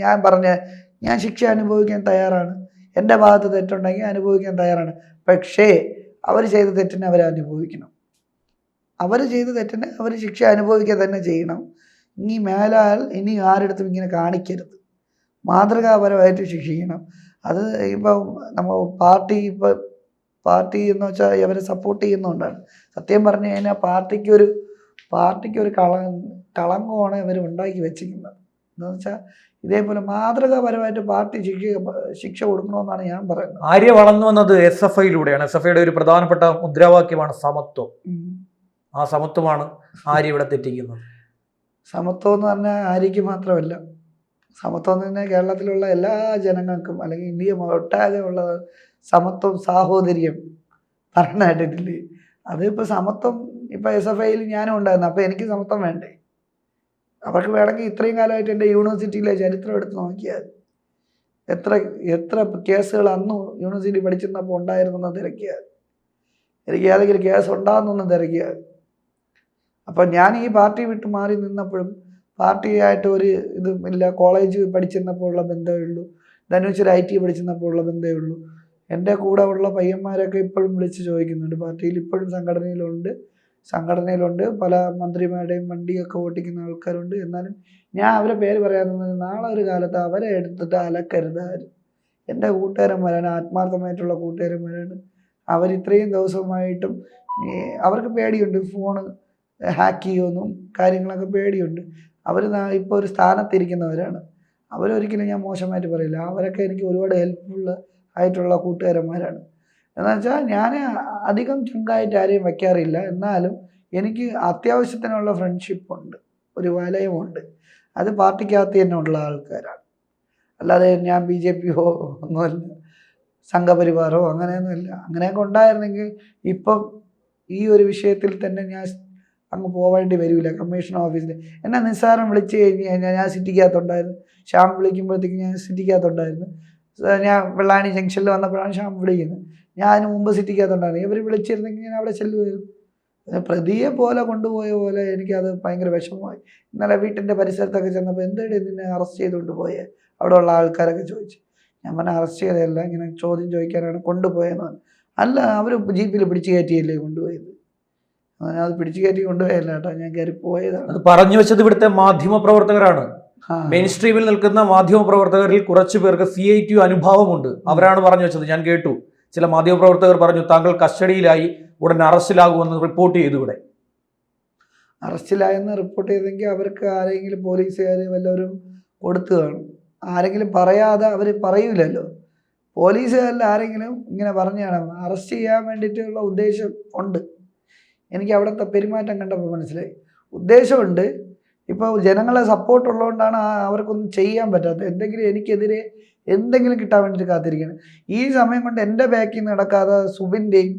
ഞാൻ ശിക്ഷ അനുഭവിക്കാൻ തയ്യാറാണ്. എൻ്റെ ഭാഗത്ത് തെറ്റുണ്ടെങ്കിൽ അനുഭവിക്കാൻ തയ്യാറാണ്. പക്ഷേ അവർ ചെയ്ത തെറ്റിനെ അവരനുഭവിക്കണം. അവർ ചെയ്ത തെറ്റിനെ അവർ ശിക്ഷ അനുഭവിക്കുക തന്നെ ചെയ്യണം. ഇനി മേലാൽ ഇനി ആരെടുത്തും ഇങ്ങനെ കാണിക്കരുത്. മാതൃകാപരമായിട്ട് ശിക്ഷിക്കണം. അത് ഇപ്പോൾ നമ്മൾ പാർട്ടി എന്ന് വെച്ചാൽ ഇവരെ സപ്പോർട്ട് ചെയ്യുന്നതുകൊണ്ടാണ്. സത്യം പറഞ്ഞു കഴിഞ്ഞാൽ പാർട്ടിക്ക് ഒരു കളങ്കമാണ് ഇവർ ഉണ്ടാക്കി വെച്ചിരിക്കുന്നത്. എന്ന് വെച്ചാൽ ഇതേപോലെ മാതൃകാപരമായിട്ട് പാർട്ടി ശിക്ഷ കൊടുക്കണമെന്നാണ് ഞാൻ പറയുന്നത്. ആര്യ വളർന്നു വന്നത് SFIയിലൂടെയാണ്. SFIയുടെ ഒരു പ്രധാനപ്പെട്ട മുദ്രാവാക്യമാണ് സമത്വം. ആ സമത്വമാണ് ആര്യ ഇവിടെ തെറ്റിക്കുന്നത്. സമത്വം എന്ന് പറഞ്ഞാൽ ആര്യയ്ക്ക് മാത്രമല്ല, സമത്വം എന്ന് പറഞ്ഞാൽ കേരളത്തിലുള്ള എല്ലാ ജനങ്ങൾക്കും അല്ലെങ്കിൽ ഇന്ത്യ ഒട്ടാകെ ഉള്ള സമത്വം, സാഹോദര്യം പറഞ്ഞിട്ടില്ലേ. അതിപ്പോൾ സമത്വം ഇപ്പോൾ SFIയിൽ ഞാനും ഉണ്ടായിരുന്നു. അപ്പോൾ എനിക്ക് സമത്വം വേണ്ടേ? അവർക്ക് വേണമെങ്കിൽ ഇത്രയും കാലമായിട്ട് എൻ്റെ യൂണിവേഴ്സിറ്റിയിലെ ചരിത്രം എടുത്ത് നോക്കിയാൽ എത്ര കേസുകൾ അന്ന് യൂണിവേഴ്സിറ്റി പഠിച്ചിരുന്നപ്പോൾ ഉണ്ടായിരുന്നെന്ന് തിരക്കിയാൽ, എനിക്ക് ഏതെങ്കിലും കേസ് ഉണ്ടാകുന്നൊന്നും തിരക്കിയാൽ. അപ്പോൾ ഞാൻ ഈ പാർട്ടി വിട്ട് മാറി നിന്നപ്പോഴും പാർട്ടിയായിട്ട് ഒരു ഇതും ഇല്ല. കോളേജ് പഠിച്ചിരുന്നപ്പോൾ ഉള്ള ബന്ധമേ ഉള്ളൂ. ധനുഷ് IT പഠിച്ചിരുന്നപ്പോൾ ഉള്ള ബന്ധമേ ഉള്ളൂ. എൻ്റെ കൂടെ ഉള്ള പയ്യന്മാരൊക്കെ ഇപ്പോഴും വിളിച്ച് ചോദിക്കുന്നുണ്ട്. പാർട്ടിയിൽ ഇപ്പോഴും സംഘടനയിലുണ്ട് പല മന്ത്രിമാരുടെയും വണ്ടിയൊക്കെ ഓട്ടിക്കുന്ന ആൾക്കാരുണ്ട്. എന്നാലും ഞാൻ അവരെ പേര് പറയാറുള്ളത് നാളെ ഒരു കാലത്ത് അവരെ എടുത്തിട്ട് അലക്കരുത് ആരും. എൻ്റെ കൂട്ടുകാരന്മാരാണ്, ആത്മാർത്ഥമായിട്ടുള്ള കൂട്ടുകാരന്മാരാണ്. അവരിത്രയും ദിവസമായിട്ടും അവർക്ക് പേടിയുണ്ട്, ഫോണ് ഹാക്ക് ചെയ്യുമെന്നും കാര്യങ്ങളൊക്കെ പേടിയുണ്ട്. അവർ ഇപ്പോൾ ഒരു സ്ഥാനത്തിരിക്കുന്നവരാണ്. അവരൊരിക്കലും ഞാൻ മോശമായിട്ട് പറയില്ല. അവരൊക്കെ എനിക്ക് ഒരുപാട് ഹെൽപ്ഫുൾ ആയിട്ടുള്ള കൂട്ടുകാരന്മാരാണ്. എന്ന് വെച്ചാൽ ഞാൻ അധികം ചങ്കായിട്ട് ആരെയും വയ്ക്കാറില്ല. എന്നാലും എനിക്ക് അത്യാവശ്യത്തിനുള്ള ഫ്രണ്ട്ഷിപ്പുണ്ട്, ഒരു വലയമുണ്ട്. അത് പാർട്ടിക്കകത്ത് തന്നെ ഉള്ള ആൾക്കാരാണ്. അല്ലാതെ ഞാൻ BJPയോ ഒന്നുമല്ല, സംഘപരിവാറോ അങ്ങനെയൊന്നുമില്ല. അങ്ങനെയൊക്കെ ഉണ്ടായിരുന്നെങ്കിൽ ഇപ്പം ഈ ഒരു വിഷയത്തിൽ തന്നെ ഞാൻ അങ്ങ് പോവേണ്ടി വരില്ല. കമ്മീഷൻ ഓഫീസിൽ എന്നെ നിസ്സാരം വിളിച്ച് കഴിഞ്ഞ് കഴിഞ്ഞാൽ ഞാൻ സിറ്റിക്കകത്തുണ്ടായിരുന്നു. ശ്യാം വിളിക്കുമ്പോഴത്തേക്ക് ഞാൻ സിറ്റിക്കകത്തുണ്ടായിരുന്നു. ഞാൻ വെള്ളാണി ജംഗ്ഷനിൽ വന്നപ്പോഴാണ് ശ്യാം വിളിക്കുന്നത്. ഞാൻ അതിന് മുമ്പ് സിറ്റിക്കകത്തുണ്ടായിരുന്നു. ഇവർ വിളിച്ചിരുന്നെങ്കിൽ ഞാൻ അവിടെ ചെല്ലുമായിരുന്നു. പ്രതിയെ പോലെ കൊണ്ടുപോയ പോലെ എനിക്കത് ഭയങ്കര വിഷമമായി. ഇന്നലെ വീട്ടിൻ്റെ പരിസരത്തൊക്കെ ചെന്നപ്പോൾ എന്താണ് നിന്നെ അറസ്റ്റ് ചെയ്തുകൊണ്ട് പോയത് അവിടെ ഉള്ള ആൾക്കാരൊക്കെ ചോദിച്ചു. ഞാൻ പറഞ്ഞാൽ അറസ്റ്റ് ചെയ്തതല്ല, ഇങ്ങനെ ചോദ്യം ചോദിക്കാനാണ് കൊണ്ടുപോയെന്ന് പറഞ്ഞു. അല്ല, അവർ ജീപ്പിൽ പിടിച്ചു കയറ്റിയല്ലേ കൊണ്ടുപോയത്. അത് പിടിച്ചു കയറ്റി കൊണ്ടുപോയല്ല കേട്ടോ, ഞാൻ കയറി പോയതാണ്. അത് പറഞ്ഞു വെച്ചത് ഇവിടുത്തെ മാധ്യമ പ്രവർത്തകരാണ്. മെയിൻ സ്ട്രീമിൽ നിൽക്കുന്ന മാധ്യമ പ്രവർത്തകരിൽ കുറച്ചു പേർക്ക് CITU അനുഭാവമുണ്ട്. അവരാണ് പറഞ്ഞു വെച്ചത്. ഞാൻ കേട്ടു, ചില മാധ്യമ പ്രവർത്തകർ പറഞ്ഞു താങ്കൾ കസ്റ്റഡിയിലായി, ഉടൻ അറസ്റ്റിലാകുമെന്ന് റിപ്പോർട്ട് ചെയ്തു. ഇവിടെ അറസ്റ്റിലായെന്ന് റിപ്പോർട്ട് ചെയ്തെങ്കിൽ അവർക്ക് ആരെങ്കിലും പോലീസുകാർ വല്ലവരും കൊടുത്തു കാണും. ആരെങ്കിലും പറയാതെ അവർ പറയൂലല്ലോ. പോലീസുകാരിൽ ആരെങ്കിലും ഇങ്ങനെ പറഞ്ഞാണ് അറസ്റ്റ് ചെയ്യാൻ വേണ്ടിയിട്ടുള്ള ഉദ്ദേശം ഉണ്ട്. എനിക്ക് അവിടുത്തെ പെരുമാറ്റം കണ്ടപ്പോൾ മനസ്സിലായി, ഉദ്ദേശമുണ്ട്. ഇപ്പോൾ ജനങ്ങളെ സപ്പോർട്ട് ഉള്ളതുകൊണ്ടാണ് അവർക്കൊന്നും ചെയ്യാൻ പറ്റാത്തത്. എന്തെങ്കിലും എനിക്കെതിരെ എന്തെങ്കിലും കിട്ടാൻ വേണ്ടിയിട്ട് കാത്തിരിക്കുകയാണ്. ഈ സമയം കൊണ്ട് എൻ്റെ ബാക്കിൽ നിന്ന് നടക്കാതെ സുബിൻ്റെയും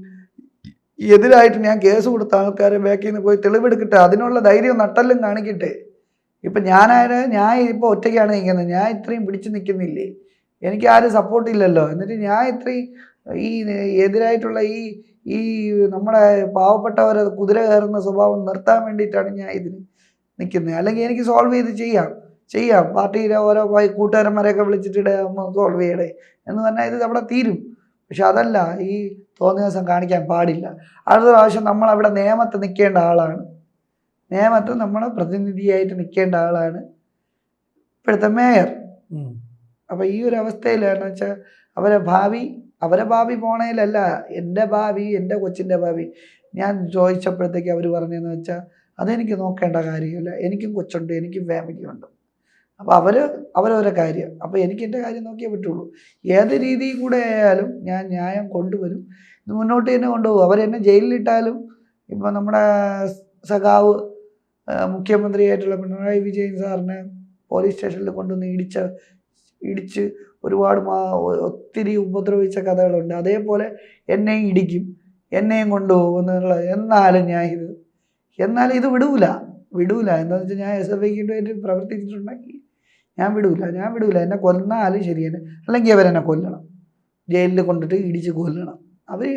എതിരായിട്ട് ഞാൻ കേസ് കൊടുത്ത ആൾക്കാരെ ബാക്കിൽ നിന്ന് പോയി തെളിവെടുക്കട്ടെ, അതിനുള്ള ധൈര്യം നട്ടെല്ലും കാണിക്കട്ടെ. ഇപ്പം ഞാൻ ഇപ്പോൾ ഒറ്റയ്ക്കാണ് നിൽക്കുന്നത്. ഞാൻ ഇത്രയും പിടിച്ചു നിൽക്കുന്നില്ലേ, എനിക്ക് ആരും സപ്പോർട്ടില്ലല്ലോ. എന്നിട്ട് ഞാൻ ഇത്രയും ഈ എതിരായിട്ടുള്ള ഈ നമ്മുടെ പാവപ്പെട്ടവരെ കുതിര കയറുന്ന സ്വഭാവം നിർത്താൻ വേണ്ടിയിട്ടാണ് ഞാൻ ഇതിന് നിൽക്കുന്നത്. അല്ലെങ്കിൽ എനിക്ക് സോൾവ് ചെയ്ത് ചെയ്യാം. പാർട്ടിയിലെ ഓരോ കൂട്ടുകാരന്മാരെയൊക്കെ വിളിച്ചിട്ട് ഒന്ന് സോൾവ് ചെയ്യണേ എന്ന് പറഞ്ഞാൽ ഇത് അവിടെ തീരും. പക്ഷെ അതല്ല, ഈ തോന്നിയ ദിവസം കാണിക്കാൻ പാടില്ല. അടുത്ത പ്രാവശ്യം നമ്മളവിടെ നിയമത്ത് നിൽക്കേണ്ട ആളാണ്. നിയമത്ത് നമ്മളെ പ്രതിനിധിയായിട്ട് നിൽക്കേണ്ട ആളാണ് ഇപ്പോഴത്തെ മേയർ. അപ്പം ഈ ഒരു അവസ്ഥയിലാണെന്ന് വെച്ചാൽ അവരെ ഭാവി പോണേലല്ല, എൻ്റെ ഭാവി, എൻ്റെ കൊച്ചിൻ്റെ ഭാവി. ഞാൻ ചോദിച്ചപ്പോഴത്തേക്ക് അവർ പറഞ്ഞതെന്ന് വെച്ചാൽ അതെനിക്ക് നോക്കേണ്ട കാര്യമില്ല, എനിക്കും കൊച്ചുണ്ട്, എനിക്കും ഫാമിലിയുണ്ട്. അപ്പോൾ അവരവരെ കാര്യം. അപ്പോൾ എനിക്ക് എൻ്റെ കാര്യം നോക്കിയേ പറ്റുള്ളൂ. ഏത് രീതിയിൽ കൂടെ ആയാലും ഞാൻ ന്യായം കൊണ്ടുവരും. ഇത് മുന്നോട്ട് തന്നെ കൊണ്ടുപോകും. അവരെന്നെ ജയിലിലിട്ടാലും ഇപ്പോൾ നമ്മുടെ സഖാവ് മുഖ്യമന്ത്രിയായിട്ടുള്ള പിണറായി വിജയൻ സാറിനെ പോലീസ് സ്റ്റേഷനിൽ കൊണ്ടുവന്ന് ഇടിച്ച് ഒരുപാട് ഒത്തിരി ഉപദ്രവിച്ച കഥകളുണ്ട്. അതേപോലെ എന്നെയും ഇടിക്കും, എന്നെയും കൊണ്ടുപോകുന്നുള്ള. എന്നാലും ഇത് വിടൂല. എന്താണെന്ന് വെച്ചാൽ ഞാൻ SFIക്ക് വേണ്ടി പ്രവർത്തിച്ചിട്ടുണ്ടെങ്കിൽ ഞാൻ വിടൂല. എന്നെ കൊന്നാലും ശരി തന്നെ, അല്ലെങ്കിൽ അവരെന്നെ കൊല്ലണം, ജയിലിൽ കൊണ്ടിട്ട് ഇടിച്ച് കൊല്ലണം. അവർ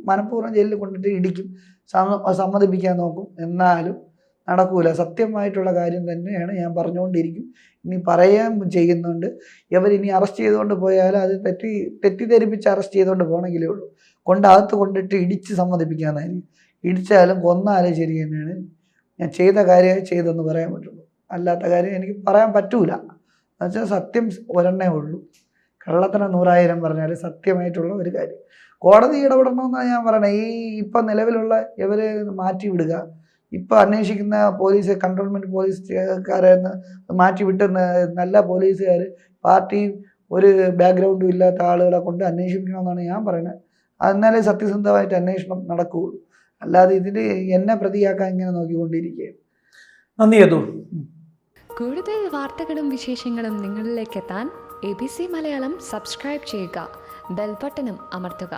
മനഃപൂർവ്വം ജയിലിൽ കൊണ്ടിട്ട് ഇടിക്കും, സമ്മതിപ്പിക്കാൻ നോക്കും. എന്നാലും നടക്കൂല. സത്യമായിട്ടുള്ള കാര്യം തന്നെയാണ് ഞാൻ പറഞ്ഞുകൊണ്ടിരിക്കും. ഇനി പറയാൻ ചെയ്യുന്നുണ്ട്. ഇവരിനി അറസ്റ്റ് ചെയ്തുകൊണ്ട് പോയാലും അത് തെറ്റിദ്ധരിപ്പിച്ച് അറസ്റ്റ് ചെയ്തുകൊണ്ട് പോകണമെങ്കിലേ ഉള്ളൂ. അകത്ത് കൊണ്ടിട്ട് ഇടിച്ച് സമ്മതിപ്പിക്കാമെന്നായിരിക്കും. ഇടിച്ചാലും കൊന്നാലും ശരി തന്നെയാണ്. ഞാൻ ചെയ്ത കാര്യം ചെയ്തെന്ന് പറയാൻ പറ്റുള്ളൂ. അല്ലാത്ത കാര്യം എനിക്ക് പറയാൻ പറ്റൂല. എന്നുവെച്ചാൽ സത്യം ഒരെണ്ണേ ഉള്ളൂ. കള്ളത്തരം 100,000 പറഞ്ഞാൽ സത്യമായിട്ടുള്ള ഒരു കാര്യം. കോടതി ഇടപെടണമെന്നാണ് ഞാൻ പറയണത്. ഇപ്പം നിലവിലുള്ള ഇവരെ മാറ്റി വിടുക. ഇപ്പോൾ അന്വേഷിക്കുന്ന പോലീസ്, കൺട്രോൾമെൻറ്റ് പോലീസുകാരെ മാറ്റി വിട്ട് നല്ല പോലീസുകാർ, പാർട്ടിയും ഒരു ബാക്ക്ഗ്രൗണ്ടും ഇല്ലാത്ത ആളുകളെ കൊണ്ട് അന്വേഷിക്കണമെന്നാണ് ഞാൻ പറയുന്നത്. എന്നാലേ സത്യസന്ധമായിട്ട് അന്വേഷണം നടക്കുകയുള്ളൂ. അല്ലാതെ ഇതിന് എന്നെ പ്രതിയാക്കാൻ ഇങ്ങനെ നോക്കിക്കൊണ്ടിരിക്കുകയാണ്. നന്ദി യദു. കൂടുതൽ വാർത്തകളും വിശേഷങ്ങളും നിങ്ങളിലേക്ക് എത്താൻ ABC മലയാളം സബ്സ്ക്രൈബ് ചെയ്യുക, ബെൽ ബട്ടണും അമർത്തുക.